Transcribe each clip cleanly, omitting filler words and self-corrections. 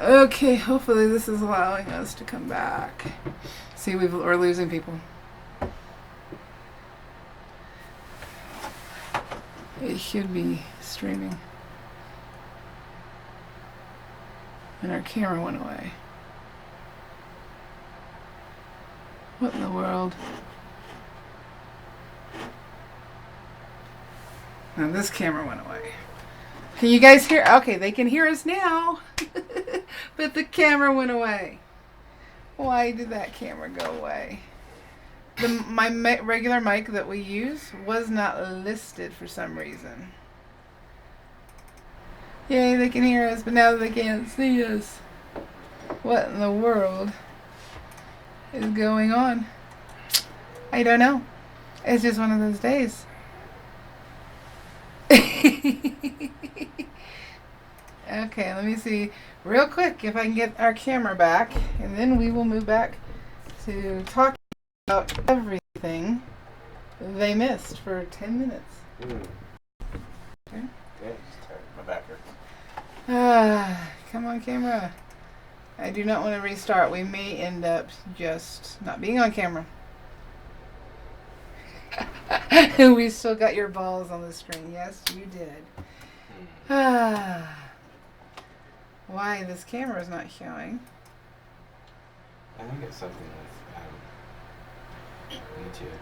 Okay, hopefully this is allowing us to come back. See, we're losing people. It should be streaming. And our camera went away. What in the world? Now this camera went away. Can you guys hear? Okay, they can hear us now. But the camera went away. Why did that camera go away? My regular mic that we use was not listed for some reason. Yay, they can hear us, but now they can't see us. What in the world is going on? I don't know. It's just one of those days. Okay, let me see real quick if I can get our camera back, and then we will move back to talk about everything they missed for 10 minutes. Okay. Okay. Yeah, my back hurts. Come on, camera. I do not want to restart. We may end up just not being on camera. We still got your balls on the screen. Yes, you did. Why this camera is not showing? I think it's something with YouTube.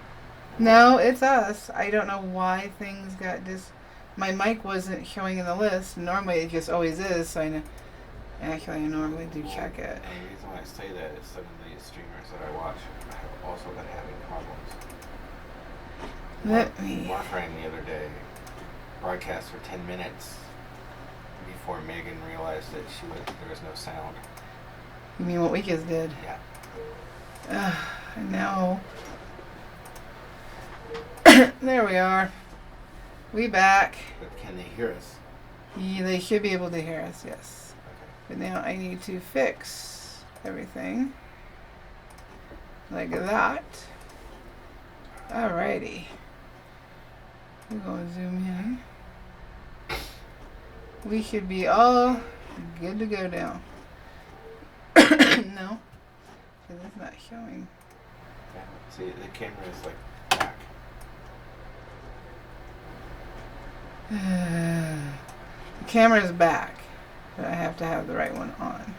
No, it's us. I don't know why things got my mic wasn't showing in the list. Normally it just always is, so I know. Actually, I normally do check it. And the reason why I say that is some of the streamers that I watch have also been having problems. Warframe the other day broadcast for 10 minutes before Megan realized that there was no sound. You mean what we just did? Yeah. I know. There we are. We back. But can they hear us? Yeah, they should be able to hear us, yes. Okay. But now I need to fix everything. Like that. Alrighty. We're going to zoom in. We should be all good to go now. No. Because it's not showing. Yeah. See, the camera is like back. The camera is back, but I have to have the right one on.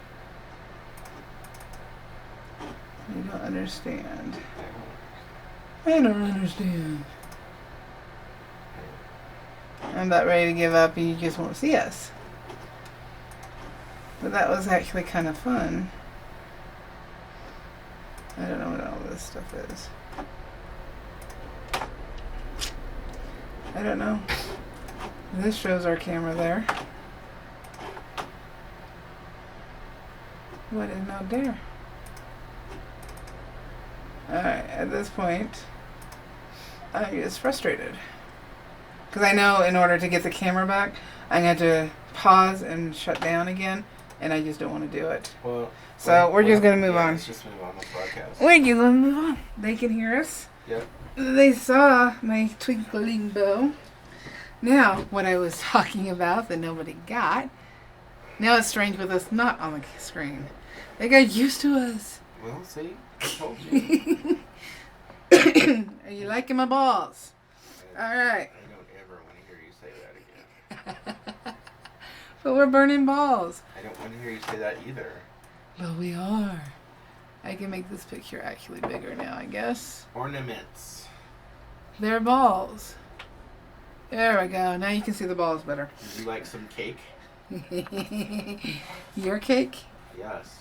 You don't understand. I don't understand. I'm about ready to give up and you just won't see us. But that was actually kind of fun. I don't know what all this stuff is. I don't know. This shows our camera there. What is not there? Alright, at this point, I'm just frustrated. Because I know in order to get the camera back, I'm going to have to pause and shut down again, and I just don't want to do it. So we're just going to move on. Let's just move on with the broadcast. We're just going to move on. They can hear us. Yep. They saw my twinkling bow. Now, what I was talking about that nobody got, now it's strange with us not on the screen. They got used to us. Well, see? I told you. Are you liking my balls? All right. I don't ever want to hear you say that again. But we're burning balls. I don't want to hear you say that either. But we are. I can make this picture actually bigger now, I guess. Ornaments. They're balls. There we go. Now you can see the balls better. Would you like some cake? Your cake? Yes.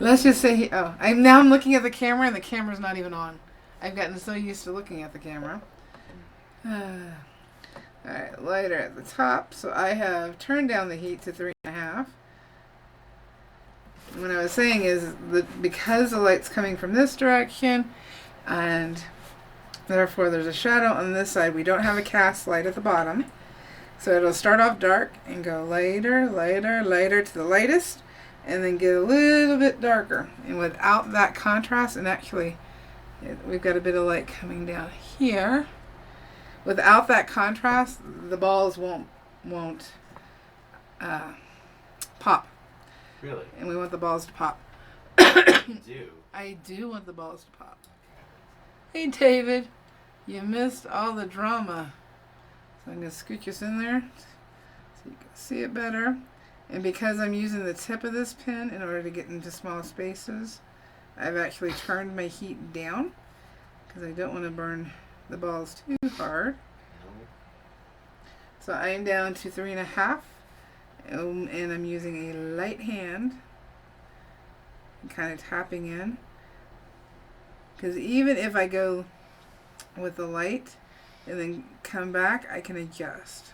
Let's just say, I'm looking at the camera and the camera's not even on. I've gotten so used to looking at the camera. Alright, lighter at the top. So I have turned down the heat to 3.5. What I was saying is that because the light's coming from this direction and therefore there's a shadow on this side, we don't have a cast light at the bottom. So it'll start off dark and go lighter, lighter, lighter to the lightest, and then get a little bit darker. And without that contrast, and actually we've got a bit of light coming down here. Without that contrast, the balls won't pop. Really? And we want the balls to pop. You do? I do want the balls to pop. Hey, David. You missed all the drama. So I'm going to scoot this in there so you can see it better. And because I'm using the tip of this pin in order to get into small spaces, I've actually turned my heat down because I don't want to burn the balls too hard. So I am down to 3.5, and I'm using a light hand and kind of tapping in. Because even if I go with the light and then come back, I can adjust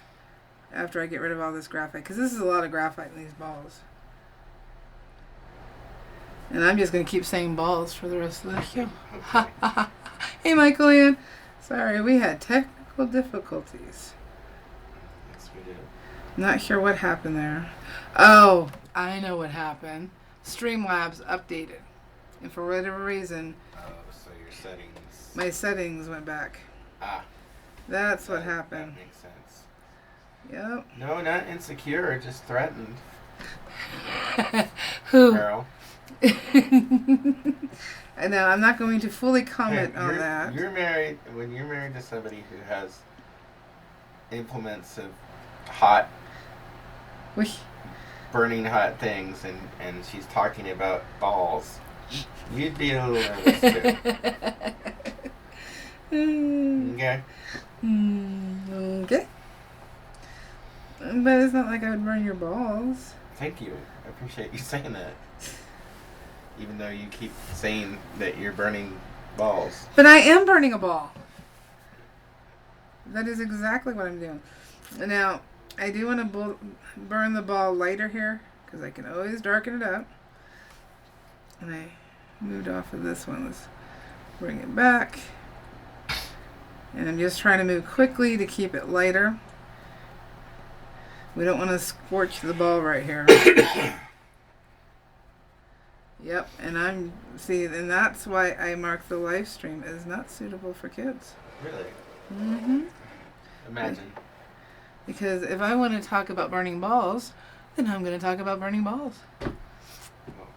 after I get rid of all this graphite. Because this is a lot of graphite in these balls. And I'm just going to keep saying balls for the rest of the show. Okay. Hey, Michael Ann. Sorry, we had technical difficulties. Yes, we did. Not sure what happened there. Oh, I know what happened. Streamlabs updated. And for whatever reason, Oh, so your settings. my settings went back. Ah. That's what happened. That makes sense. Yep. No, not insecure, just threatened. Who? Carol. I know, I'm not going to fully comment Hey, on that. You're married, when you're married to somebody who has implements of hot, Whoosh. burning hot things, and she's talking about balls, you'd be a little nervous too. Okay? Okay. But it's not like I would burn your balls. Thank you. I appreciate you saying that. Even though you keep saying that you're burning balls. But I am burning a ball. That is exactly what I'm doing. Now, I do want to burn the ball lighter here, because I can always darken it up. And I moved off of this one. Let's bring it back. And I'm just trying to move quickly to keep it lighter. We don't want to scorch the ball right here. Yep, and and that's why I mark the live stream as not suitable for kids. Really? Mm-hmm. Imagine. Because if I want to talk about burning balls, then I'm going to talk about burning balls. Well,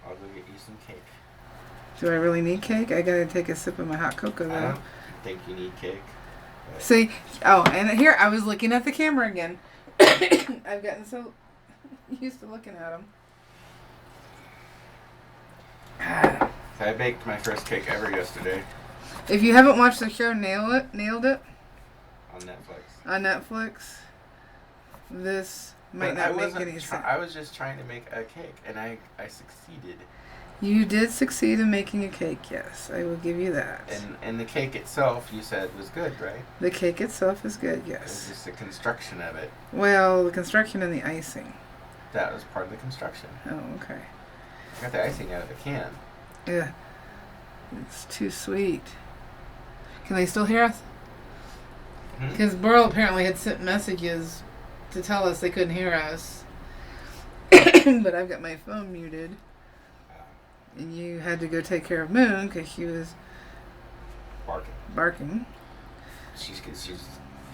I'll go get you some cake. Do I really need cake? I got to take a sip of my hot cocoa, I though. don't think you need cake. But See? Oh, and here, I was looking at the camera again. I've gotten so used to looking at them. So I baked my first cake ever yesterday If you haven't watched the show Nailed It on Netflix. on Netflix, this might But not make any sense. I was just trying to make a cake, and I succeeded. You did succeed in making a cake, yes. I will give you that. And the cake itself, you said, was good, right? The cake itself is good, It was yes. just the construction of it. Well, the construction and the icing. That was part of the construction. Oh, okay. I got the icing out of the can. Yeah. It's too sweet. Can they still hear us? Hmm? Because Burl apparently had sent messages to tell us they couldn't hear us. But I've got my phone muted. And you had to go take care of Moon because she was Barking. She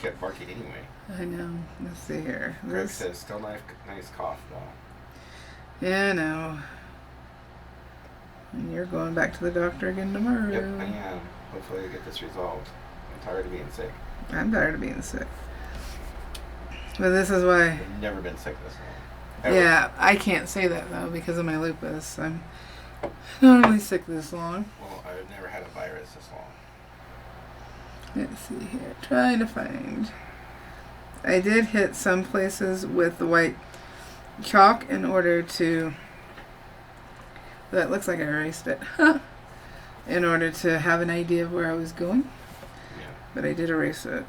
kept barking anyway. I know. Let's see here. Greg says, still nice cough, though. Yeah, I know. And you're going back to the doctor again tomorrow. Yep, I am. Hopefully I get this resolved. I'm tired of being sick. I'm tired of being sick. But this is why. I've never been sick this long. Ever. Yeah, I can't say that though because of my lupus. I'm not really sick this long. Well, I've never had a virus this long. Let's see here. Trying to find. I did hit some places with the white chalk in order to. That looks like I erased it. In order to have an idea of where I was going. Yeah. But I did erase it.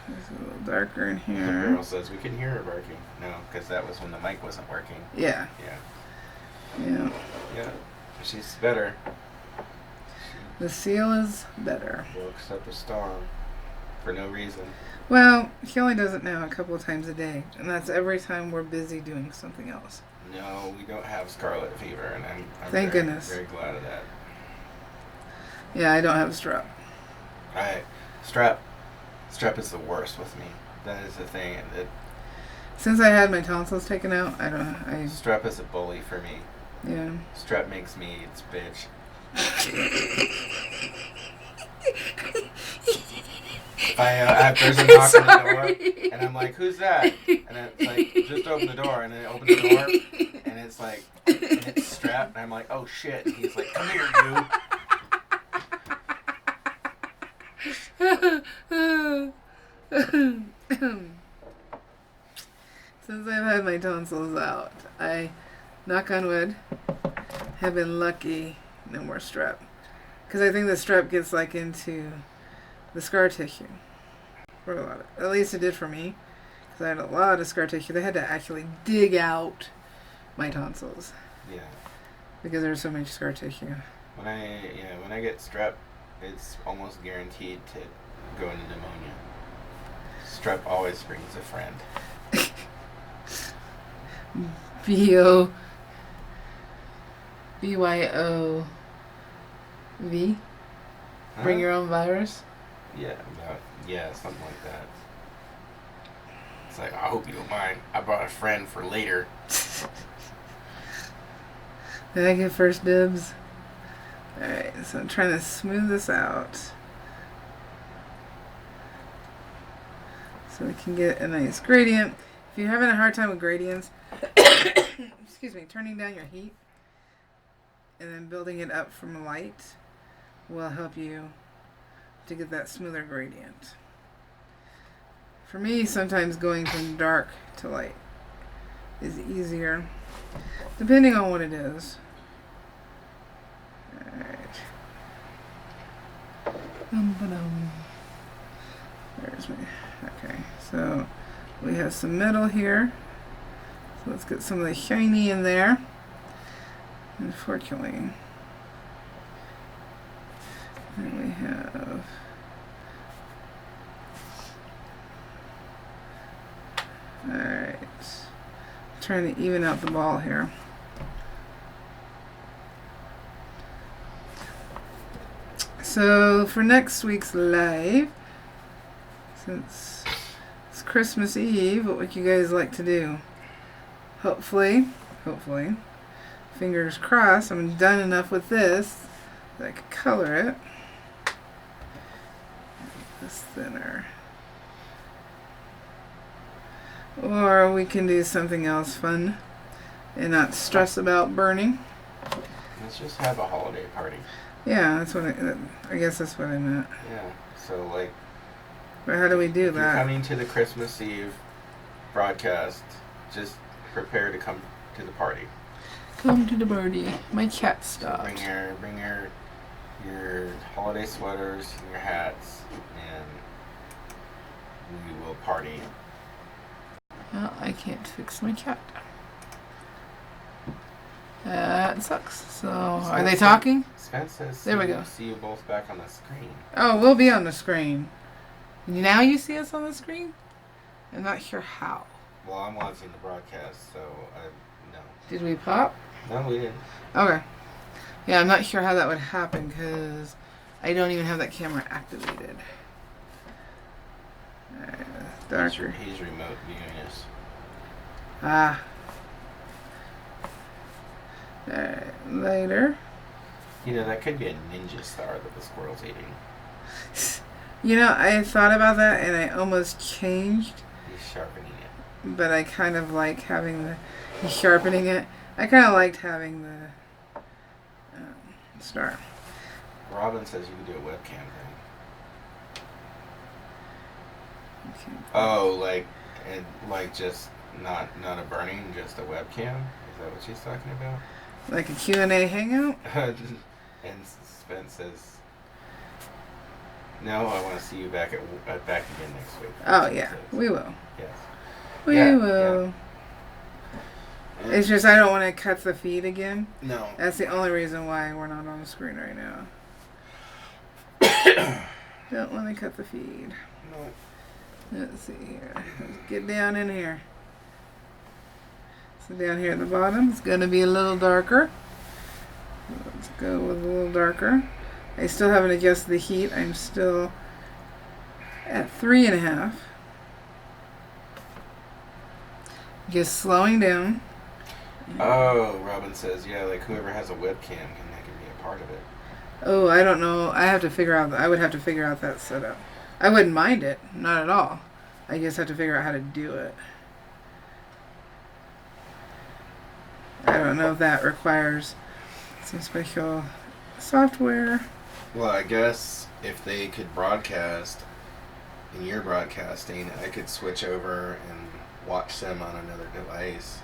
It's a little darker in The here. girl says we can hear her barking. No, because that was when the mic wasn't working. Yeah. Yeah. Yeah. Yeah. She's better. The seal is better. She woke up a storm for no reason. Well, she only does it now a couple of times a day. And that's every time we're busy doing something else. No, we don't have scarlet fever, and I'm Thank very, goodness. very glad of that. Yeah, I don't have strep. Strep is the worst with me. That is the thing. Since I had my tonsils taken out, Strep is a bully for me. Yeah. Strep makes me its bitch. If there's a knock on the door, and I'm like, who's that? And it's like, just open the door. And then I open the door, and it's like, and it's Strep. And I'm like, oh shit. And he's like, come here, you. Since I've had my tonsils out, I, knock on wood, have been lucky. No more strep. Because I think the strep gets like into the scar tissue. For a lot of, at least it did for me. Because I had a lot of scar tissue. They had to actually dig out my tonsils. Yeah. Because there's so much scar tissue. When I get strep, it's almost guaranteed to go into pneumonia. Strep always brings a friend. BYOV. Bring your own virus. Yeah, something like that. It's like, I hope you don't mind. I brought a friend for later. Did I get first dibs? Alright, so I'm trying to smooth this out. So we can get a nice gradient. If you're having a hard time with gradients, excuse me, turning down your heat and then building it up from light will help you to get that smoother gradient. For me, sometimes going from dark to light is easier, depending on what it is. Alright. There's my... Okay, so we have some metal here. So let's get some of the shiny in there. Unfortunately. Then we have... Alright. Trying to even out the ball here. So for next week's live, since it's Christmas Eve, what would you guys like to do? Hopefully, fingers crossed, I'm done enough with this that I could color it. This thinner. Or we can do something else fun and not stress about burning. Let's just have a holiday party. Yeah, that's what I guess that's what I meant. Yeah, so like... But how do we do that? If you're coming to the Christmas Eve broadcast, just prepare to come to the party. Come to the party. My cat stopped. Bring your holiday sweaters and your hats, and we will party. Well, I can't fix my cat. That sucks. So, are they talking? Spence says, there we go. See you both back on the screen. Oh, we'll be on the screen. Now you see us on the screen? I'm not sure how. Well, I'm watching the broadcast, so no. Did we pop? No, we didn't. Okay. Yeah, I'm not sure how that would happen because I don't even have that camera activated. Alright, darker. He's remote viewing us. Ah. Alright, lighter. You know, that could be a ninja star that the squirrel's eating. You know, I thought about that and I almost changed. He's sharpening it. But I kind of like having the... He's sharpening it. I kind of liked having the star. Robin says you can do a webcam thing. Okay. Oh, like just not a burning, just a webcam? Is that what she's talking about? Like a Q&A hangout? And Spence says, no, I want to see you back again next week. Oh, yeah. We will. Yes. We will. Yeah. It's just I don't want to cut the feed again. No. That's the only reason why we're not on the screen right now. Don't want to cut the feed. No. Let's see here. Let's get down in here. So down here at the bottom, it's going to be a little darker. Let's go with a little darker. I still haven't adjusted the heat. I'm still at 3.5. Just slowing down. Oh, Robin says, yeah, like whoever has a webcam can be a part of it. Oh, I don't know. I have to figure out. I would have to figure out that setup. I wouldn't mind it, not at all. I just have to figure out how to do it. I don't know if that requires some special software. Well, I guess if they could broadcast and you're broadcasting, I could switch over and watch them on another device.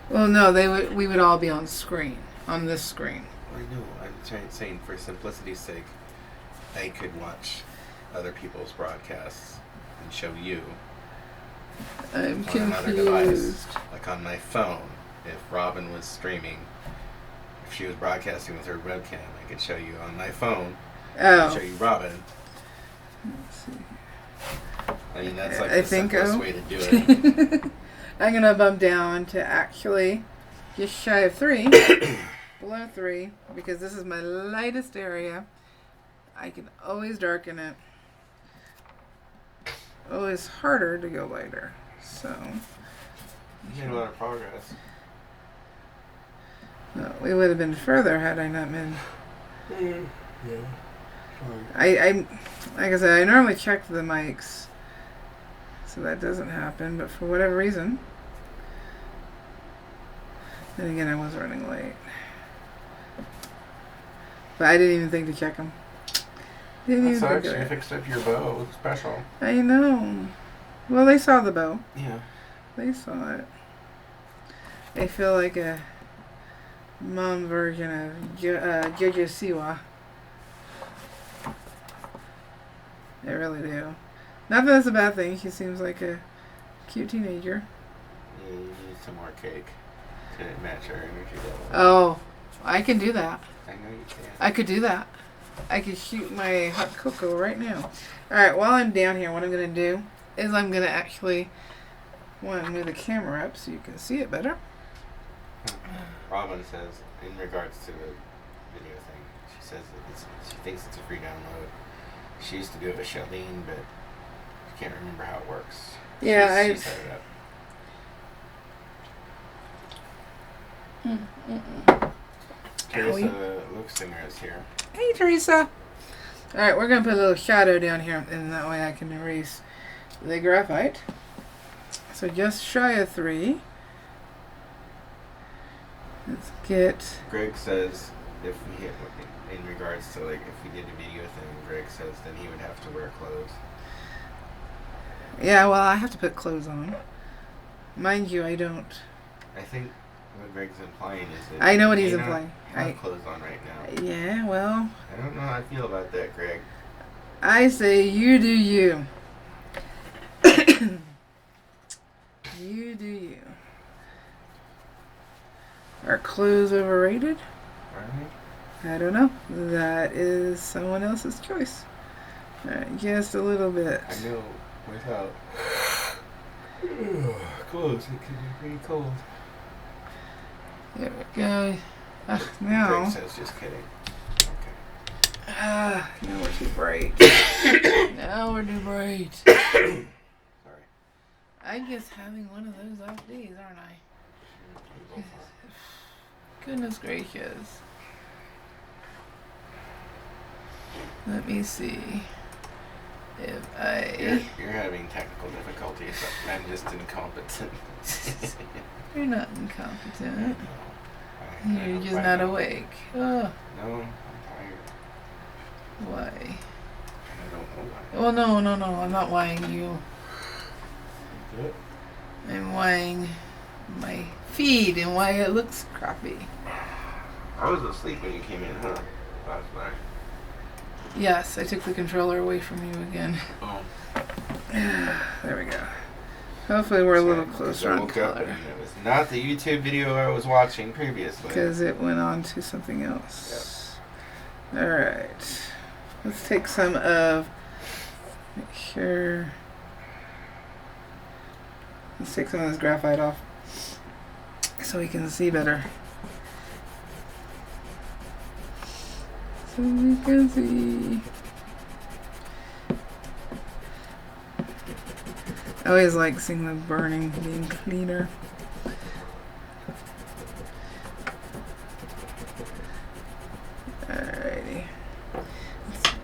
Well, no, we would all be on screen, on this screen. I know. I'm saying for simplicity's sake, I could watch other people's broadcasts and show you I'm on another confused. device, like on my phone. If Robin was streaming, if she was broadcasting with her webcam, I could show you on my phone. Oh. Show you Robin. Let's see. I mean, that's like I the think simplest way to do it. I'm going to bump down to actually just shy of 3. Below 3. Because this is my lightest area. I can always darken it. Always harder to go lighter. So. You made a lot of progress. No, we would have been further had I not been. Yeah. I like I said, I normally check the mics, so that doesn't happen. But for whatever reason, then again, I was running late. But I didn't even think to check them. That sucks. You fixed up your bow. It was special. I know. Well, they saw the bow. Yeah. They saw it. They feel like a mom version of Jojo Siwa. They really do. Not that that's a bad thing. She seems like a cute teenager. Yeah, you need some more cake to match her energy level. Oh, I can do that. I know you can. I could do that. I could shoot my hot cocoa right now. Alright, while I'm down here, what I'm going to do is I'm going to actually want to move the camera up so you can see it better. Robin says, in regards to the video thing, she says that she thinks it's a free download. She used to do it with Charlene, but she can't remember how it works. Yeah, she set it up. Teresa Luxinger is here. Hey, Teresa. Alright, we're going to put a little shadow down here, and that way I can erase the graphite. So just shy of 3. Let's get... Greg says, if we hit, in regards to, like, if we did a video thing, Greg says then he would have to wear clothes. Yeah, well, I have to put clothes on. Mind you, I don't. I think what Greg's implying is that I know what he's implying. I have clothes on right now. Yeah, well. I don't know how I feel about that, Greg. I say you do you. You do you. Are clothes overrated? Right? I don't know. That is someone else's choice. Just a little bit. I know without clothes it can be pretty cold. There we go. Now. Greg says just kidding. Okay. Now we're too bright. Now we're too bright. Sorry. I'm just having one of those off days, aren't I? Goodness gracious. Let me see if I... You're having technical difficulties. I'm just incompetent. You're not incompetent. You're just not awake. Oh. No, I'm tired. Why? I don't know why. Oh, no. I'm not whining you. Good. I'm whining my feed and why it looks crappy. I was asleep when you came in, huh? Last night. Yes, I took the controller away from you again. Oh. There we go. Hopefully we're a little closer on color. It was not the YouTube video I was watching previously. Because it went on to something else. Yep. Alright. Let's take some of... Make sure... Let's take some of this graphite off so we can see better. So we can see. I always like seeing the burning being cleaner.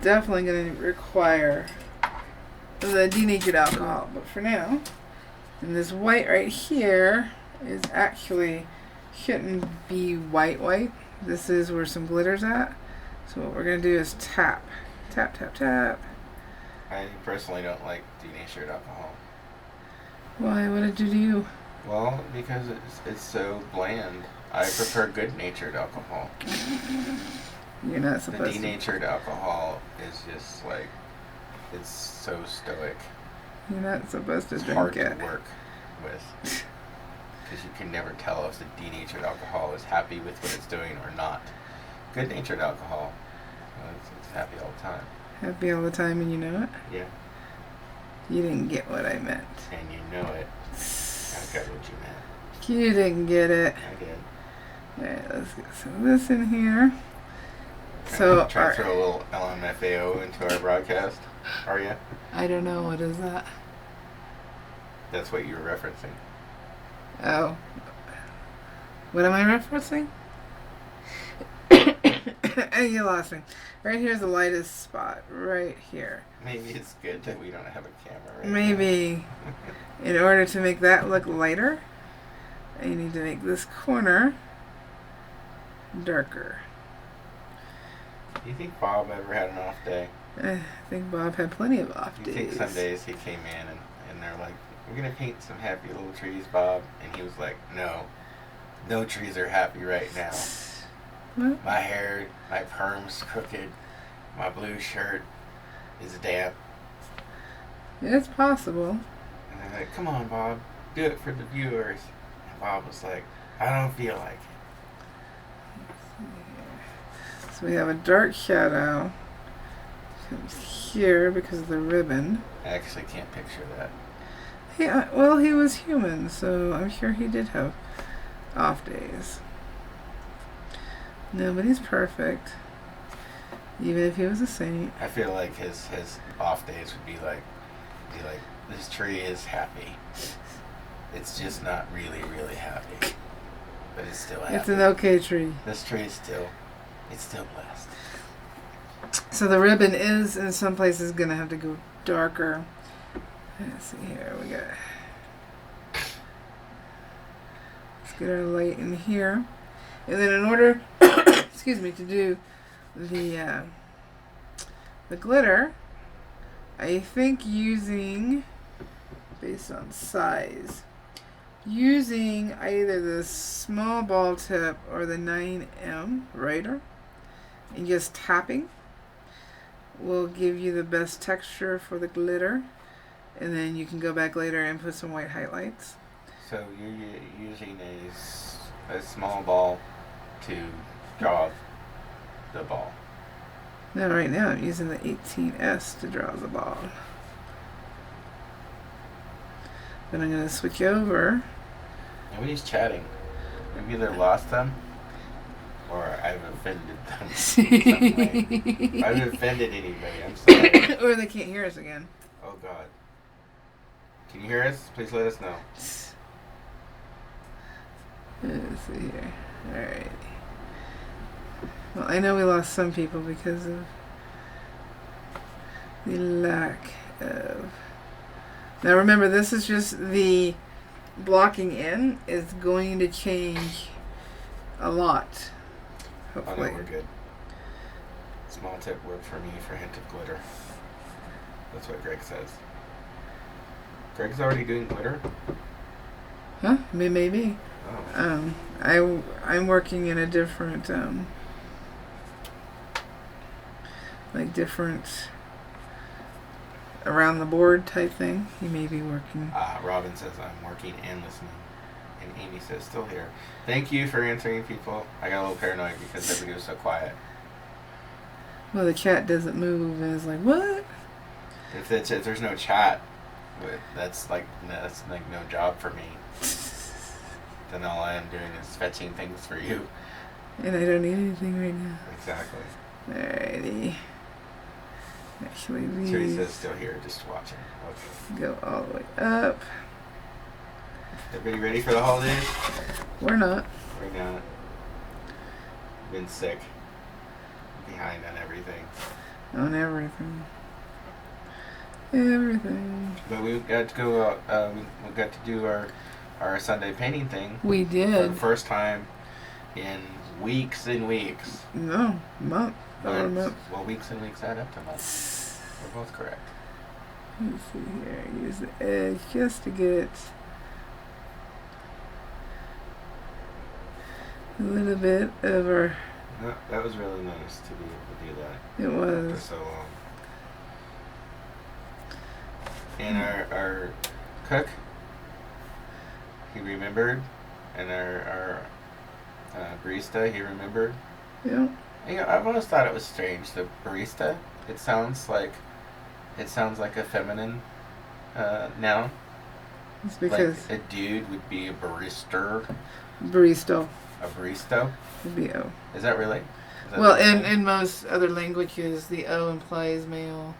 definitely going to require the denatured alcohol. But for now, and this white right here is actually shouldn't be white. This is where some glitter's at. So what we're going to do is tap. Tap, tap, tap. I personally don't like denatured alcohol. Why? What did you do? Well, because it's so bland. I prefer good-natured alcohol. You're not supposed to. The denatured alcohol is just like, it's so stoic. You're not supposed to it's drink hard it. to work with. Because you can never tell if the denatured alcohol is happy with what it's doing or not. Good-natured alcohol, it's happy all the time. Happy all the time and you know it? Yeah. You didn't get what I meant. And you know it. I got what you meant. You didn't get it. I did. Alright, let's get some of this in here. So try to throw a little LMFAO into our broadcast, are you? I don't know, what is that? That's what you were referencing. Oh. What am I referencing? You lost me. Right here's the lightest spot. Right here. Maybe it's good that we don't have a camera right Maybe in order to make that look lighter, I need to make this corner darker. Do you think Bob ever had an off day? I think Bob had plenty of off days. You think some days he came in and they're like, we're going to paint some happy little trees, Bob? And he was like, no trees are happy right now. What? My hair, my perm's crooked, my blue shirt is damp. It's possible. And they're like, come on, Bob, do it for the viewers. And Bob was like, I don't feel like it. So we have a dark shadow. Comes here because of the ribbon. I actually can't picture that. Yeah, well, he was human, so I'm sure he did have off days. Nobody's perfect. Even if he was a saint. I feel like his off days would be like, this tree is happy. It's just not really, really happy. But it's still happy. It's an okay tree. This tree is still blessed. So the ribbon is, in some places, going to have to go darker. Let's see here. We got... Let's get our light in here. And then in order, excuse me, to do the glitter, I think using, based on size, using either the small ball tip or the 9M writer and just tapping will give you the best texture for the glitter. And then you can go back later and put some white highlights. So you're using a small ball to draw the ball. No, right now I'm using the 18S to draw the ball. Then I'm going to switch over. Nobody's chatting. We've either lost them or I've offended them. I've offended anybody. I'm sorry. Or they can't hear us again. Oh, God. Can you hear us? Please let us know. Let's see here. Alright. Well, I know we lost some people because of the lack of... Now remember, this is just the blocking in is going to change a lot. Hopefully. Oh, no, we're good. Small tip worked for me for a hint of glitter. That's what Greg says. Greg's already doing glitter? Huh? Maybe. Oh. I'm working in a different like different around the board type thing. He may be working. Robin says I'm working and listening. And Amy says still here. Thank you for answering, people. I got a little paranoid because everybody was so quiet. Well, the chat doesn't move and it's like, what? If there's no chat, that's like no job for me. Then all I am doing is fetching things for you. And I don't need anything right now. Exactly. Alrighty. Actually, these Teresa's still here, just watching. Okay. go all the way up. Everybody ready for the holidays? We're not. We're not. Been sick. Behind on everything. On everything. Everything. But we got to go out. We got to do our Sunday painting thing. We did. For the first time in weeks and weeks. No, month. Months. Well, weeks and weeks add up to months. We're both correct. Let's see here. Use the edge just to get a little bit of our... No, that was really nice to be able to do that. It was. For so long. And our cook, he remembered. And our barista, he remembered. Yeah. You know, I've always thought it was strange. The barista, it sounds like a feminine noun. It's because like a dude would be a barista. Barista. A barista. Would be O. Is that really? Well, in most other languages, the O implies male,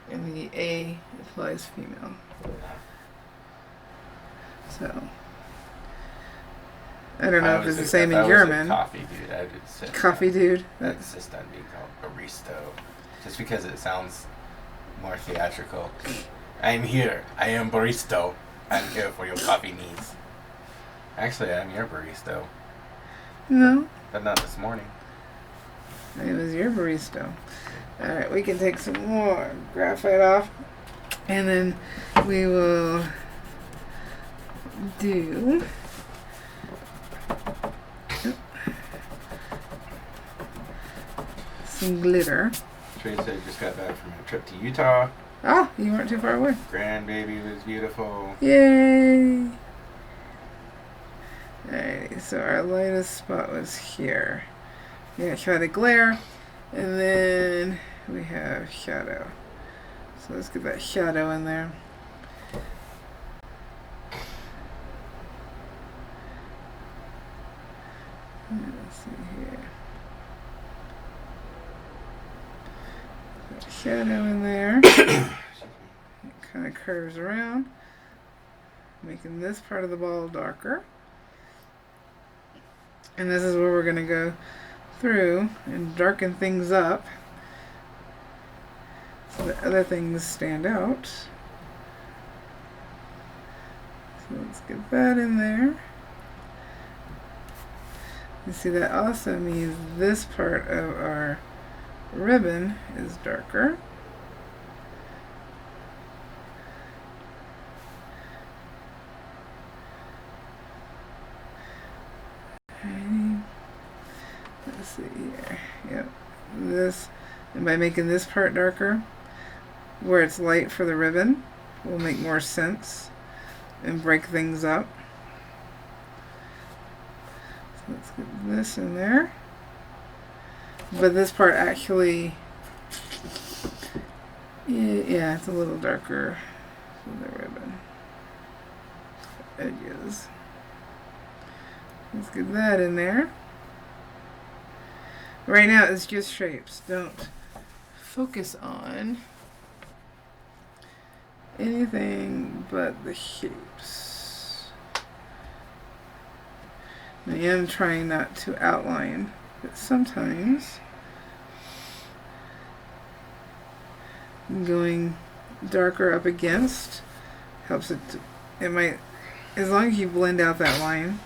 and the A implies female. So. I don't know if it's the same in German. Coffee dude. I would say coffee dude. I'd insist on being called barista, just because it sounds more theatrical. I'm here. I am barista. I'm here for your coffee needs. Actually, I'm your barista. No. But not this morning. It was your barista. Alright, we can take some more graphite off. And then we will do... some glitter. Teresa just got back from a trip to Utah. Oh, you weren't too far away. Grandbaby was beautiful. Yay! Alright, so our lightest spot was here. Yeah, try the glare, and then we have shadow. So let's get that shadow in there. Let's see here. Got shadow in there. It kind of curves around, making this part of the ball darker. And this is where we're going to go through and darken things up so that other things stand out. So let's get that in there. You see that also means this part of our ribbon is darker. Let's see here. Yep. This, and by making this part darker, where it's light for the ribbon, will make more sense and break things up. So let's get this in there. But this part actually, yeah, it's a little darker than the ribbon edges. Let's get that in there. Right now it's just shapes. Don't focus on anything but the shapes. I am trying not to outline, but sometimes going darker up against helps it to, it might, as long as you blend out that line,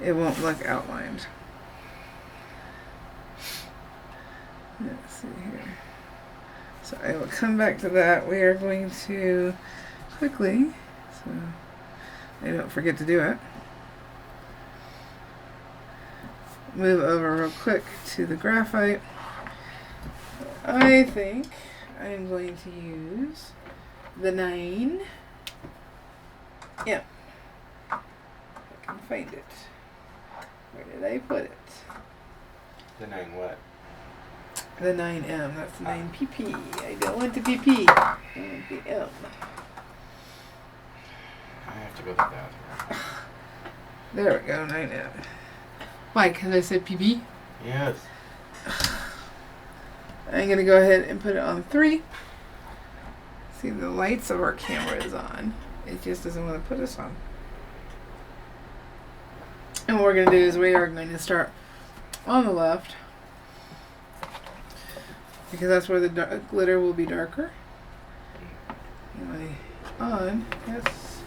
it won't look outlined. Let's see here. So I will come back to that. We are going to quickly, so I don't forget to do it, move over real quick to the graphite. I think I'm going to use the 9. Yeah. If I can find it. Where did I put it? The 9 what? The 9M. That's the 9PP. I don't want the PP. I want the M. I have to go to the bathroom. There we go, 9M. Why? Because I said PP? Yes. I'm going to go ahead and put it on 3. See, the lights of our camera is on. It just doesn't want to put us on. And what we're going to do is we are going to start on the left. because that's where the glitter will be darker. Am I on? Yes.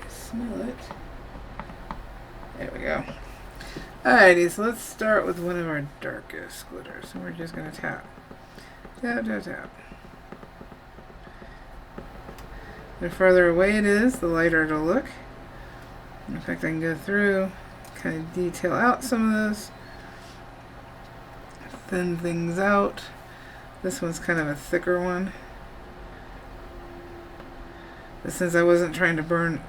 Smell it. There we go. Alrighty, so let's start with one of our darkest glitters. And we're just going to tap. Tap, tap, tap. The further away it is, the lighter it'll look. In fact, I can go through, kind of detail out some of this. Thin things out. This one's kind of a thicker one. But since I wasn't trying to burn,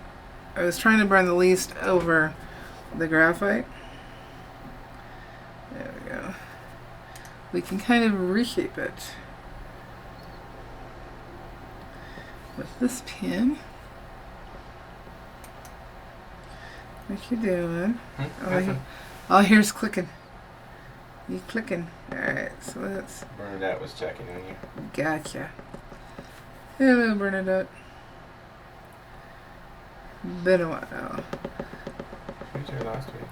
I was trying to burn the least over the graphite. There we go. We can kind of reshape it with this pin. What you doing? All I hear is clicking. You clicking. Alright, so let's... Bernadette was checking on you. Gotcha. Hello, Bernadette. Been a while. She was here last week.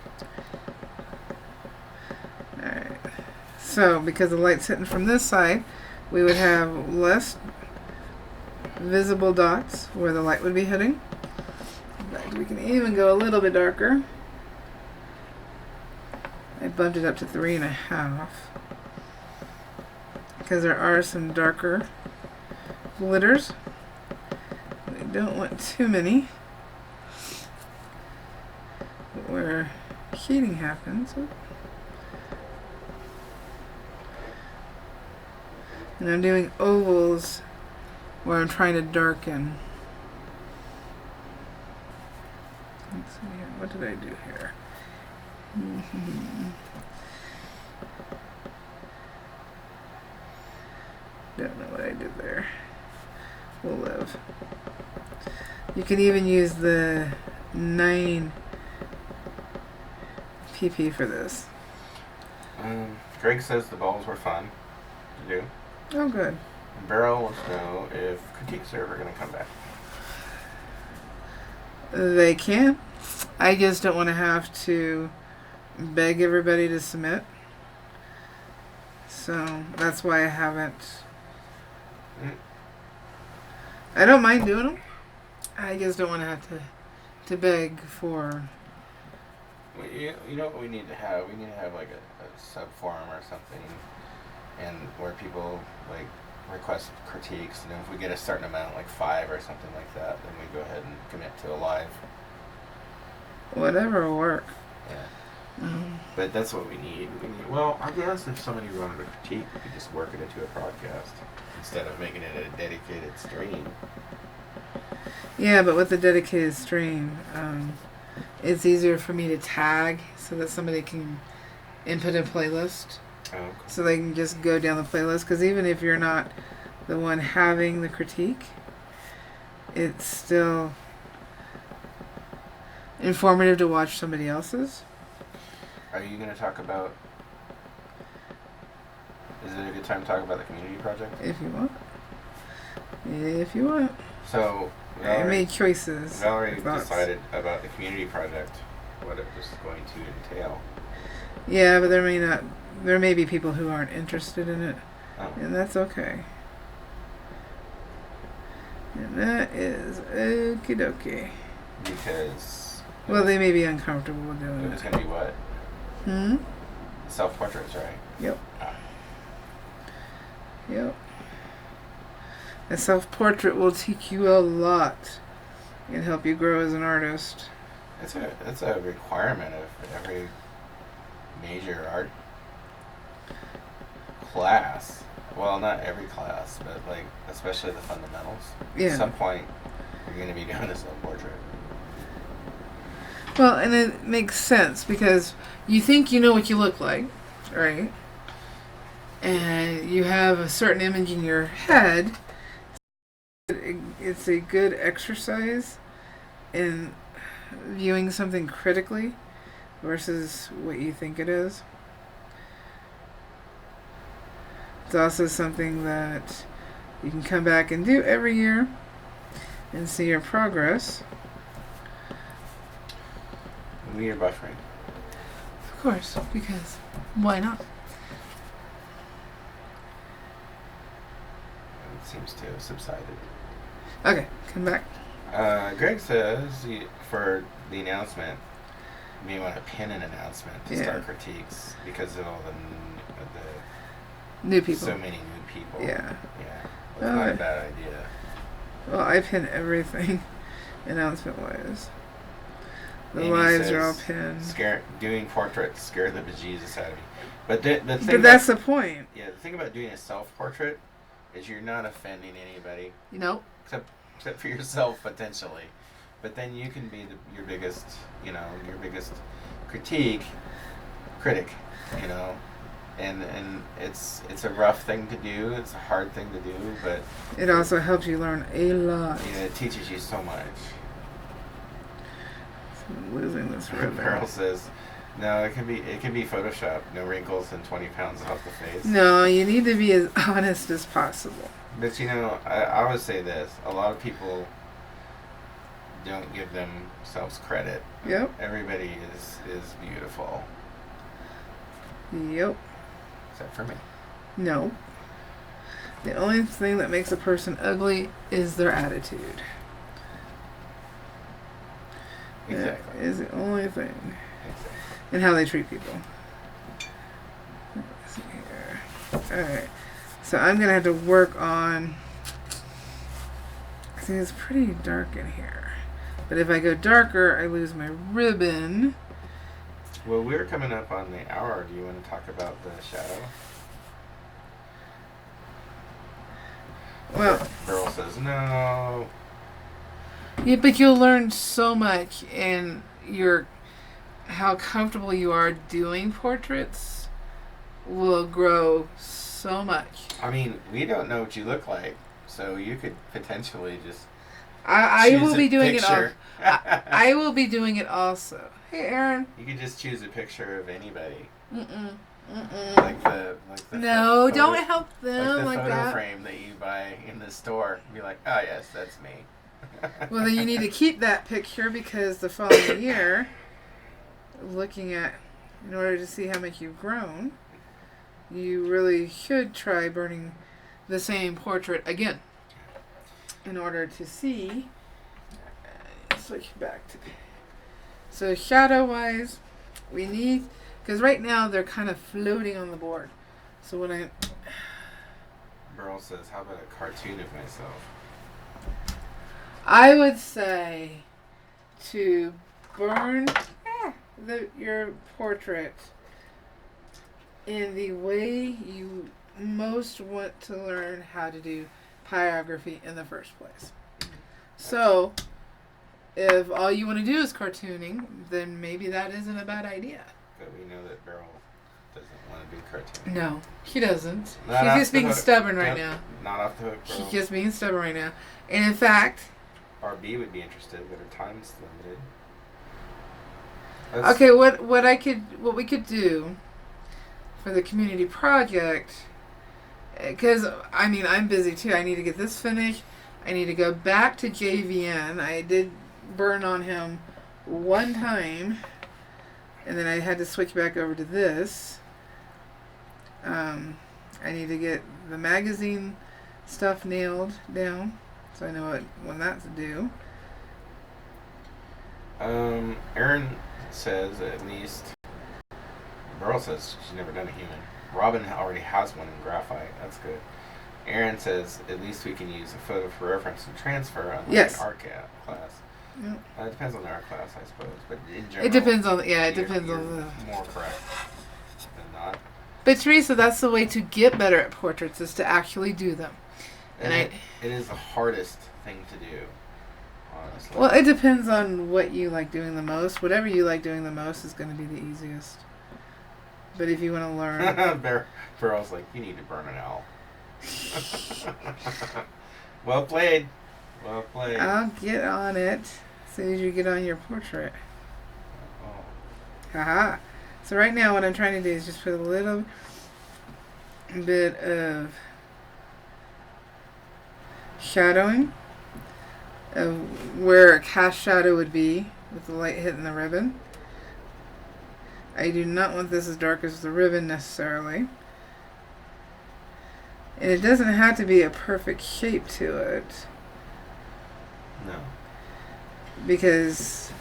Alright. So, because the light's hitting from this side, we would have less visible dots where the light would be hitting. In fact, we can even go a little bit darker. I bumped it up to 3.5 because there are some darker glitters. We don't want too many where heating happens. And I'm doing ovals where I'm trying to darken. Let's see here. What did I do here? Don't know what I did there. We'll live. You can even use the 9 pp for this. Greg says the balls were fun to do. Oh, good. And Beryl wants to know if critiques are ever going to come back. They can. I just don't want to have to beg everybody to submit. So that's why I haven't. I don't mind doing them. I just don't want to have to beg for. Well, you know what we need to have? We need to have like a sub forum or something, and where people like request critiques, and if we get a certain amount, like 5 or something like that, then we go ahead and commit to a live. Whatever will work. Yeah. But that's what we need. Well, I guess if somebody wanted a critique, we could just work it into a podcast instead of making it a dedicated stream. Yeah, but with the dedicated stream, it's easier for me to tag so that somebody can input a playlist. Oh, okay. So they can just go down the playlist. Because even if you're not the one having the critique, it's still informative to watch somebody else's. Are you going to talk about... Is it a good time to talk about the community project? If you want. If you want. So, I made choices. Valarie decided about the community project, what it was going to entail. Yeah, but there may be people who aren't interested in it. Oh. And that's okay. And that is okie dokie. Because... Well, they may be uncomfortable with doing it. It's going to be what? Self-portraits, right? Yep. Yep. A self-portrait will teach you a lot and help you grow as an artist. It's a requirement of every major art class. Well, not every class, but like especially the fundamentals. Yeah. At some point, you're going to be doing a self-portrait. Well, and it makes sense because you think you know what you look like, right? And you have a certain image in your head. It's a good exercise in viewing something critically versus what you think it is. It's also something that you can come back and do every year and see your progress. We are buffering. Of course, because why not? seems to have subsided. Okay, come back. Greg says for the announcement, you may want to pin an announcement to start critiques because of all the new people. So many new people. Yeah. Yeah. That's not a bad idea. Well, I pin everything announcement-wise. The Amy lives says, are all pinned. Doing portraits scare the bejesus out of me. But that's the point. Yeah, the thing about doing a self-portrait is you're not offending anybody. Nope. Except for yourself, potentially. But then you can be your biggest critic, And it's a rough thing to do. It's a hard thing to do, but it also helps you learn a lot. Yeah, it teaches you so much. So I'm losing this ribbon. Carol says, "No, it can be Photoshop. No wrinkles and 20 pounds off the face." No, you need to be as honest as possible. But I would say this: a lot of people don't give themselves credit. Yep. Everybody is beautiful. Yep. Except for me. No. The only thing that makes a person ugly is their attitude. Exactly. That is the only thing. Exactly. And how they treat people. Let's see here. Alright. So I'm going to have to work on... See, it's pretty dark in here. But if I go darker, I lose my ribbon. Well, we're coming up on the hour. Do you want to talk about the shadow? Well, Earl says no. Yeah, but you'll learn so much, and how comfortable you are doing portraits will grow so much. I mean, we don't know what you look like, so you could potentially just. I will be doing picture. it. I will be doing it also. Hey, Aaron. You could just choose a picture of anybody. Like the no, photo, don't help them like the photo that. frame that you buy in the store. Be like, oh yes, that's me. Well, then you need to keep that picture because the following year, in order to see how much you've grown, you really should try burning the same portrait again. In order to see, switch back to. So shadow wise, we need, because right now they're kind of floating on the board. So when Burl says, how about a cartoon of myself? I would say to burn your portrait in the way you most want to learn how to do pyrography in the first place. So, if all you want to do is cartooning, then maybe that isn't a bad idea. But we know that Beryl doesn't want to do cartooning. No, he doesn't. Not He's just being stubborn right now. Not off the hook, Beryl. He's just being stubborn right now. And in fact... RB would be interested, but her time's limited. Okay, what we could do for the community project, because I'm busy too. I need to get this finished. I need to go back to JVN. I did burn on him one time, and then I had to switch back over to this. I need to get the magazine stuff nailed down, so I know when that's due. Aaron says at least. Burl says she's never done a human. Robin already has one in graphite. That's good. Aaron says at least we can use a photo for reference and transfer on an art class. Yep. It depends on the art class, I suppose. But in general, it depends on the more correct than not. But Teresa, that's the way to get better at portraits is to actually do them. And it is the hardest thing to do, honestly. Well, it depends on what you like doing the most. Whatever you like doing the most is going to be the easiest. But if you want to learn... Burl's like, you need to burn an owl. Well played. Well played. I'll get on it as soon as you get on your portrait. Oh. Haha. So right now what I'm trying to do is just put a little bit of shadowing of where a cast shadow would be with the light hitting the ribbon. I do not want this as dark as the ribbon necessarily. And it doesn't have to be a perfect shape to it. No. Because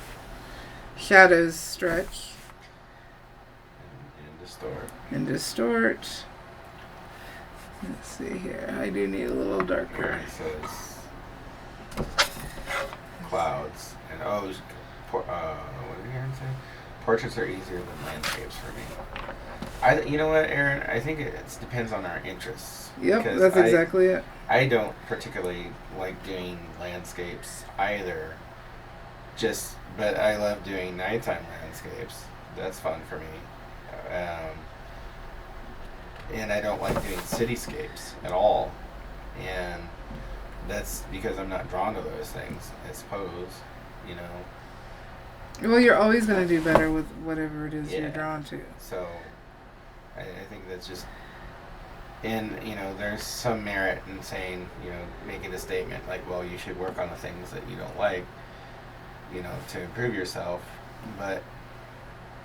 shadows stretch. And distort. And distort. Let's see here. I do need a little darker. Alright, so it's clouds. And what did Aaron say? Portraits are easier than landscapes for me. You know what, Aaron? I think it depends on our interests. Yep, that's exactly it. I don't particularly like doing landscapes either. But I love doing nighttime landscapes. That's fun for me. And I don't like doing cityscapes at all. And that's because I'm not drawn to those things, I suppose. You know. Well, you're always going to do better with whatever it is you're drawn to. So, I think that's just, and there's some merit in saying, making a statement like, well, you should work on the things that you don't like, to improve yourself, but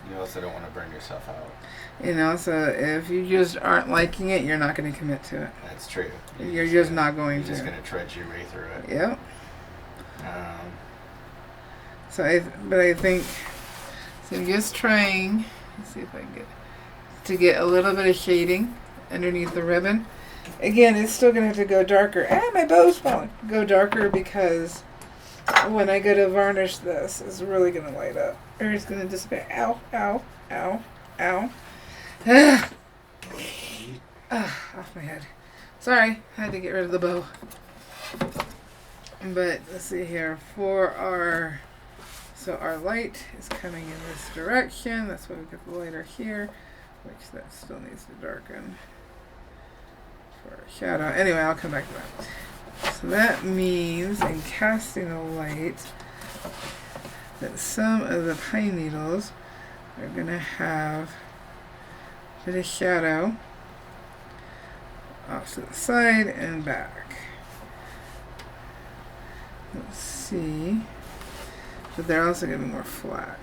you also don't want to burn yourself out. And also, if you just aren't liking it, you're not going to commit to it. That's true. You're just not going to. You're just going to trudge your way through it. Yep. But I think, so I'm just trying, let's see if I can get a little bit of shading underneath the ribbon. Again, it's still going to have to go darker. My bow's falling. Go darker because when I go to varnish this, it's really going to light up. Or it's going to disappear. Ow, ow, ow, ow. Off my head. Sorry, I had to get rid of the bow. But let's see here. So our light is coming in this direction. That's why we got the lighter here, which that still needs to darken for a shadow. Anyway, I'll come back to that. So that means in casting a light that some of the pine needles are going to have a bit of shadow off to the side and back. Let's see. But they're also going to be more flat.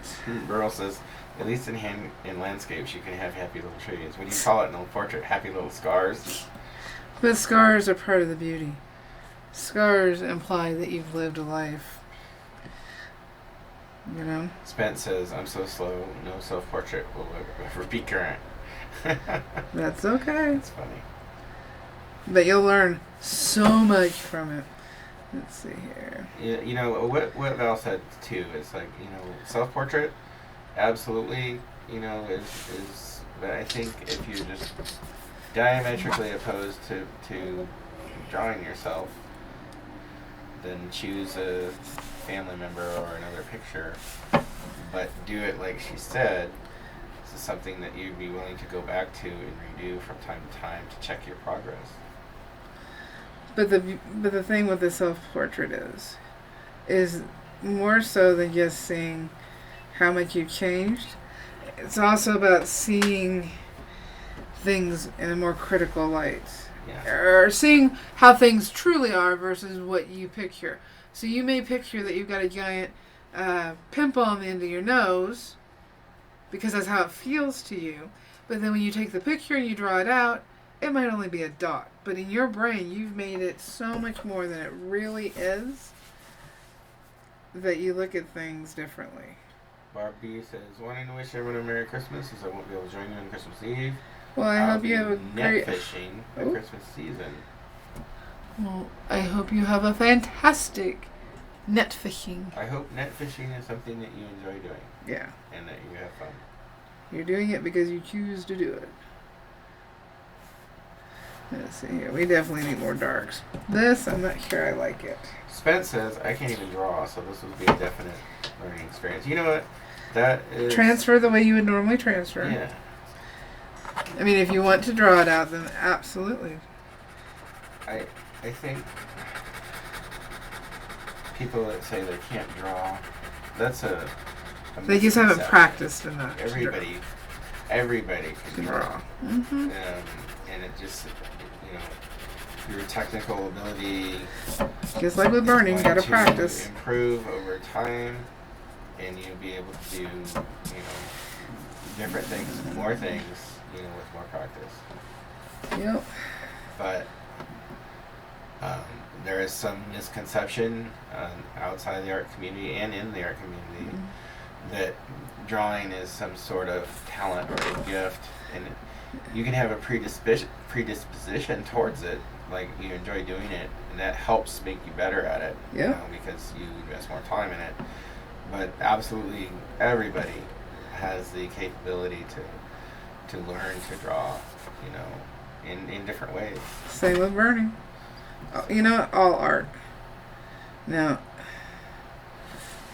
Burl says, at least in landscapes, you can have happy little trees. What do you call it in a portrait? Happy little scars? But scars are part of the beauty. Scars imply that you've lived a life. Spence says, I'm so slow, no self-portrait will ever be current. That's okay. It's funny. But you'll learn so much from it. Let's see here. Yeah, what Val said too is like, self-portrait, absolutely, is. But I think if you're just diametrically opposed to drawing yourself, then choose a family member or another picture. But do it like she said. This is something that you'd be willing to go back to and redo from time to time to check your progress. But the thing with the self-portrait is more so than just seeing how much you've changed. It's also about seeing things in a more critical light. Yeah. Or seeing how things truly are versus what you picture. So you may picture that you've got a giant pimple on the end of your nose because that's how it feels to you. But then when you take the picture and you draw it out, it might only be a dot. But in your brain, you've made it so much more than it really is that you look at things differently. Barbie says, wanting to wish everyone a Merry Christmas as I won't be able to join you on Christmas Eve. Well, I hope you have a great... net fishing the Christmas season. Well, I hope you have a fantastic net fishing. I hope net fishing is something that you enjoy doing. Yeah. And that you have fun. You're doing it because you choose to do it. Let's see here. We definitely need more darks. This, I'm not sure I like it. Spence says, I can't even draw, so this would be a definite learning experience. You know what? That is... Transfer the way you would normally transfer. Yeah. I mean, if you want to draw it out, then absolutely. I think people that say they can't draw, that's a they just haven't practiced enough. Everybody can draw. Mm-hmm. And it just, your technical ability, just like with burning, you gotta practice. Improve over time, and you'll be able to do, different things, more things, with more practice. Yep. but there is some misconception outside the art community and in the art community that drawing is some sort of talent or a gift, and you can have a predisposition towards it, like you enjoy doing it, and that helps make you better at it. Yeah. You know, because you invest more time in it. But absolutely everybody has the capability to learn to draw, you know, in different ways. Same with burning. You know, all art. Now,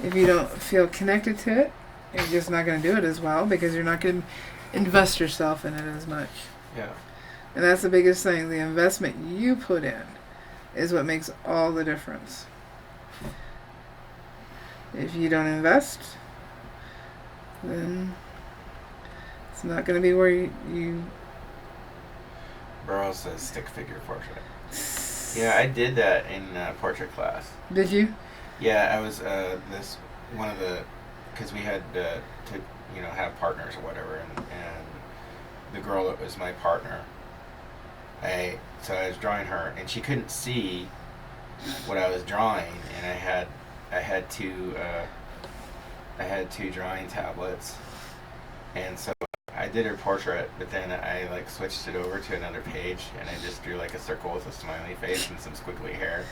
if you don't feel connected to it, you're just not going to do it as well because you're not going to invest yourself in it as much. Yeah. And that's the biggest thing. The investment you put in is what makes all the difference. If you don't invest, then it's not going to be where you Burroughs says stick figure portrait. Yeah, I did that in portrait class. Did you? Yeah, I was because we had to have partners or whatever, and the girl that was my partner, so I was drawing her, and she couldn't see what I was drawing, and I had two drawing tablets, and so I did her portrait, but then I like switched it over to another page, and I just drew like a circle with a smiley face and some squiggly hair.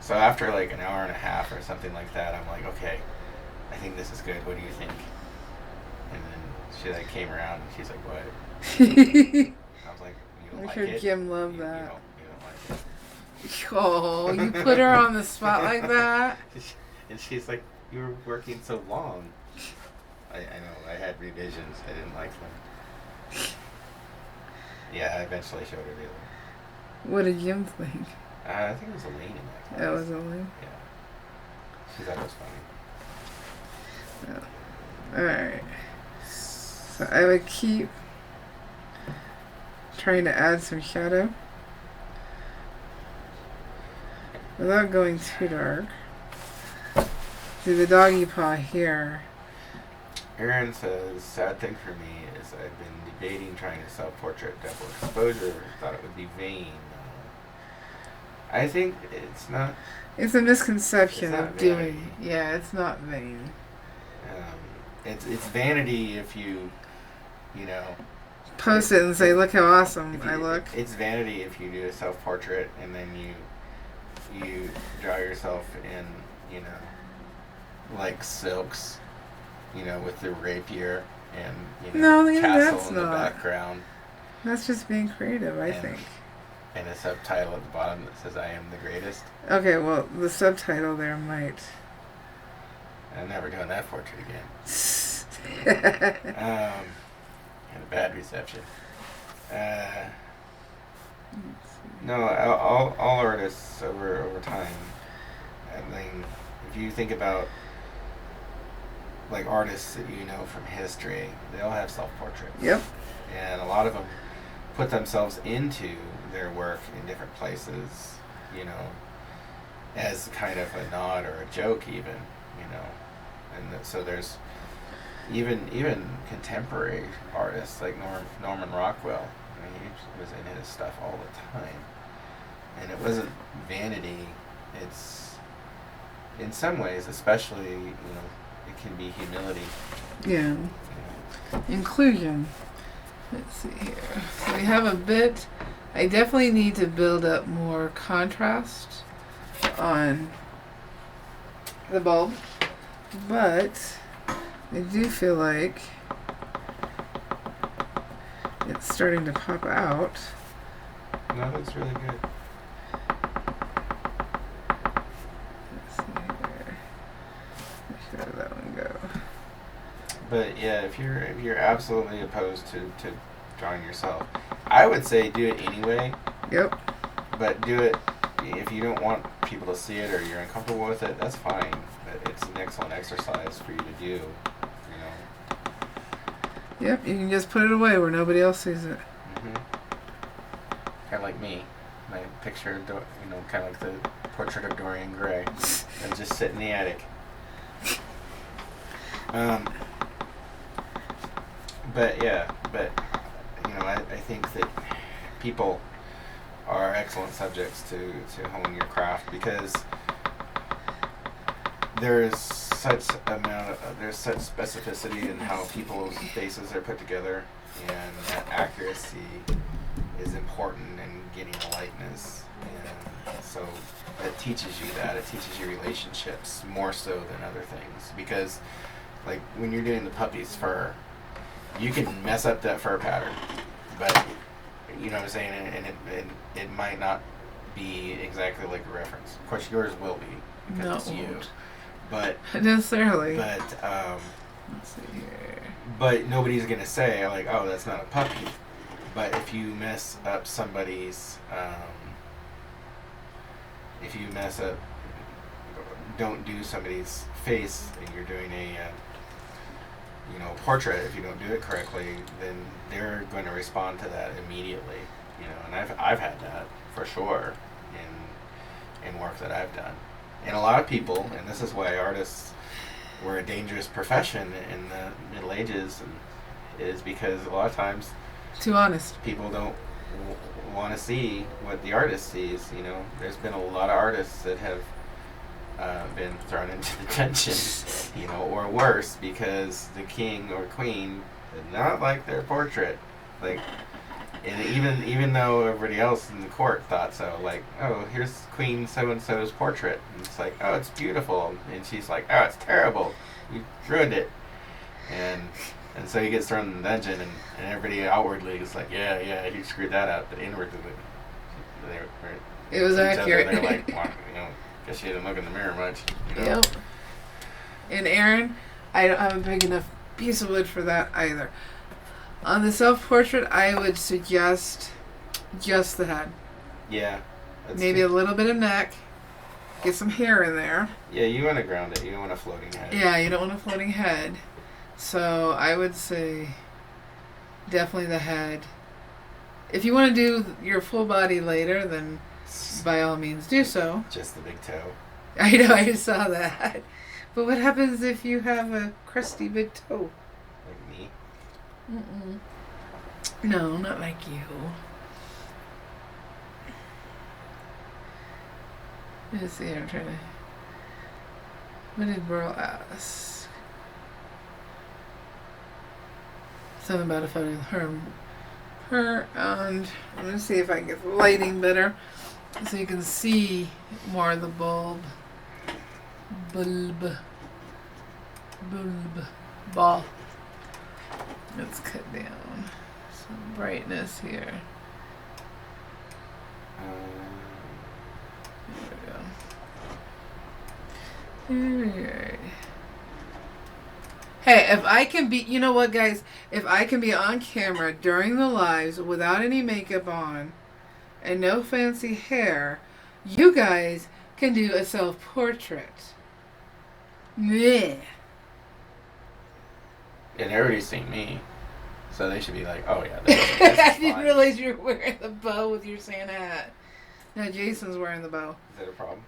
So after like an hour and a half or something like that, I'm like, okay, I think this is good. What do you think? And then she like came around and she's like, what? I was like, you don't I'm like sure it? Jim loved You that. don't like it? Oh, you put her on the spot like that? And she's like, you were working so long. I know, I had revisions. I didn't like them. Yeah, I eventually showed her the other. What did Jim think? I think it was Elaine in that class. That was Elaine? Yeah. She thought it was funny. Yeah. Alright. So I would keep trying to add some shadow without going too dark. See the doggy paw here. Aaron says, sad thing for me is I've been debating trying to self-portrait double exposure. Thought it would be vain. I think it's not. It's a misconception it's of doing. Yeah, it's not vain. It's vanity if you post it and say, look how awesome I look. It's vanity if you do a self-portrait and then you draw yourself in, like silks, with the rapier and castle in the background. That's just being creative, I think. And a subtitle at the bottom that says "I am the greatest." Okay, well, the subtitle there might. I'm never doing that portrait again. And a bad reception. No, all artists over time. I mean, if you think about like artists that you know from history, they all have self-portraits. Yep. And a lot of them put themselves into their work in different places, as kind of a nod or a joke even, And so there's even contemporary artists like Norman Rockwell. I mean, he was in his stuff all the time. And it wasn't vanity. It's, in some ways, especially, it can be humility. Yeah. Inclusion. Let's see here. So we have a bit. I definitely need to build up more contrast on the bulb, but I do feel like it's starting to pop out. No, that's really good. Let's see here. Where should that one go? But yeah, if you're absolutely opposed to drawing yourself, I would say do it anyway. Yep. But do it if you don't want people to see it or you're uncomfortable with it. That's fine. But it's an excellent exercise for you to do. Yep. You can just put it away where nobody else sees it. Mm-hmm. Kind of like me. My picture, kind of like the portrait of Dorian Gray. And just sit in the attic. But I think that people are excellent subjects to hone your craft, because there's such specificity in how people's faces are put together, and that accuracy is important in getting a likeness. And so it teaches you that. It teaches you relationships more so than other things, because like when you're doing the puppy's fur, you can mess up that fur pattern, but you know what I'm saying, and it might not be exactly like a reference. Of course, yours will be because it's you, but necessarily. But let's see here. But nobody's gonna say like, oh, that's not a puppy. But if you mess up somebody's, don't do somebody's face, and you're doing a portrait, if you don't do it correctly, then they're going to respond to that immediately. And I've had that for sure in work that I've done. And a lot of people, and this is why artists were a dangerous profession in the Middle Ages, is because a lot of times too honest. People don't want to see what the artist sees. There's been a lot of artists that have been thrown into detention, or worse, because the king or queen did not like their portrait. Like, and even though everybody else in the court thought so, like, oh, here's Queen so-and-so's portrait. And it's like, oh, it's beautiful. And she's like, oh, it's terrible. You ruined it. And so he gets thrown in the dungeon, and everybody outwardly is like, yeah, he screwed that up. But inwardly, it was accurate. They're like, well, guess you didn't look in the mirror much. Yep. And Aaron, I don't have a big enough piece of wood for that either. On the self-portrait, I would suggest just the head. Yeah. Maybe a little bit of neck. Get some hair in there. Yeah, you want to ground it. You don't want a floating head. Yeah, you don't want a floating head. So I would say definitely the head. If you want to do your full body later, then by all means do so. Just the big toe. I know, I saw that. But what happens if you have a crusty big toe? Like me? Mm-mm. No, not like you. Let's see, I'm trying to... What did Burl ask? Something about a photo of her, and I'm going to see if I can get the lighting better so you can see more of the bulb. Ball. Let's cut down some brightness here. There we go. Alright. Hey, if I can be, you know what, guys? If I can be on camera during the lives without any makeup on and no fancy hair, you guys can do a self-portrait. Meh. And everybody's seen me, so they should be like, oh yeah, this is I didn't fine. realize you were wearing the bow with your Santa hat. No, Jason's wearing the bow. Is that a problem?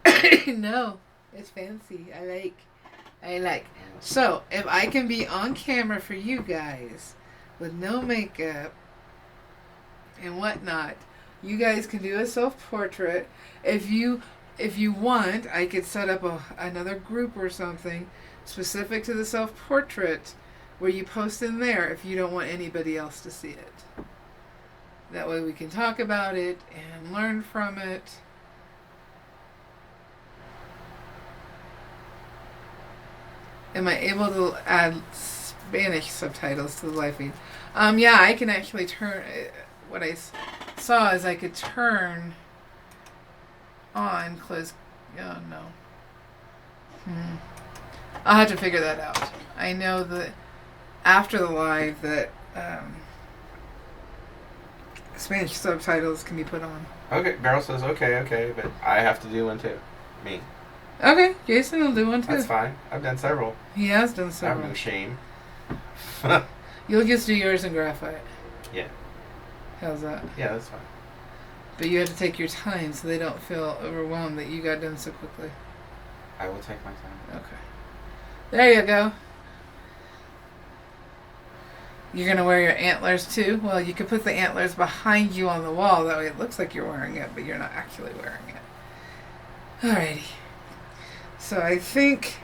No, it's fancy. I like. So, if I can be on camera for you guys with no makeup and whatnot, you guys can do a self-portrait. If you want, I could set up another group or something specific to the self-portrait where you post in there if you don't want anybody else to see it. That way we can talk about it and learn from it. Am I able to add Spanish subtitles to the live feed? Yeah, I can actually turn... What I saw is I could turn on, close... Oh, no. I'll have to figure that out. I know that after the live that Spanish subtitles can be put on. Okay, Beryl says okay, but I have to do one too. Me. Okay, Jason will do one too. That's fine. I've done several. He has done I several. have no shame. You'll just do yours in graphite. Yeah. How's that? Yeah, that's fine. But you have to take your time so they don't feel overwhelmed that you got done so quickly. I will take my time. Okay. There you go. You're going to wear your antlers too? Well, you could put the antlers behind you on the wall. That way it looks like you're wearing it, but you're not actually wearing it. Alrighty. So I think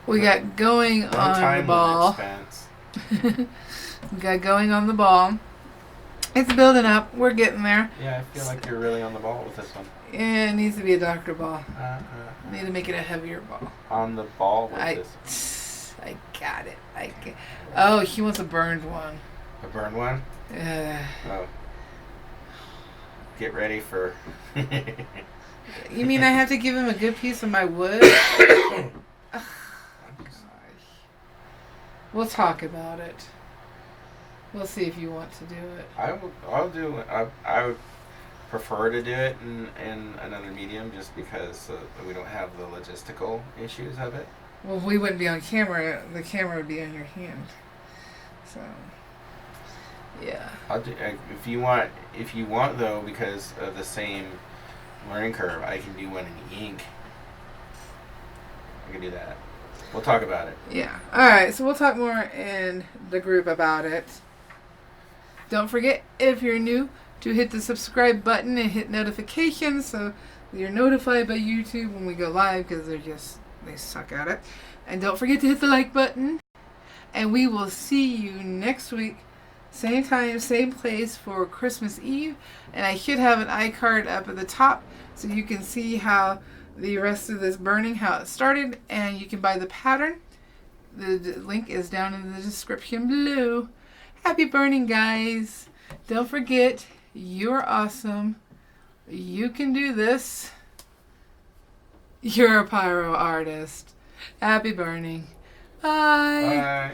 we got going on the ball. We got going on the ball. It's building up. We're getting there. Yeah, I feel like you're really on the ball with this one. Yeah, it needs to be a darker ball. Need to make it a heavier ball. On the ball with this. I got it. Oh, he wants a burned one. A burned one? Oh. Get ready for... You mean I have to give him a good piece of my wood? We'll talk about it. We'll see if you want to do it. I'll do it. I would prefer to do it in another medium just because we don't have the logistical issues of it. Well, we wouldn't be on camera. The camera would be in your hand. So, yeah. I'll do if you want though, because of the same learning curve, I can do one in ink. I can do that. We'll talk about it. Yeah. All right. So we'll talk more in the group about it. Don't forget, if you're new, to hit the subscribe button and hit notifications so you're notified by YouTube when we go live, because they suck at it. And don't forget to hit the like button. And we will see you next week, same time, same place for Christmas Eve. And I should have an iCard up at the top so you can see how the rest of this burning, how it started, and you can buy the pattern. The link is down in the description below. Happy burning, guys. Don't forget, you're awesome. You can do this. You're a pyro artist. Happy burning. Bye. Bye.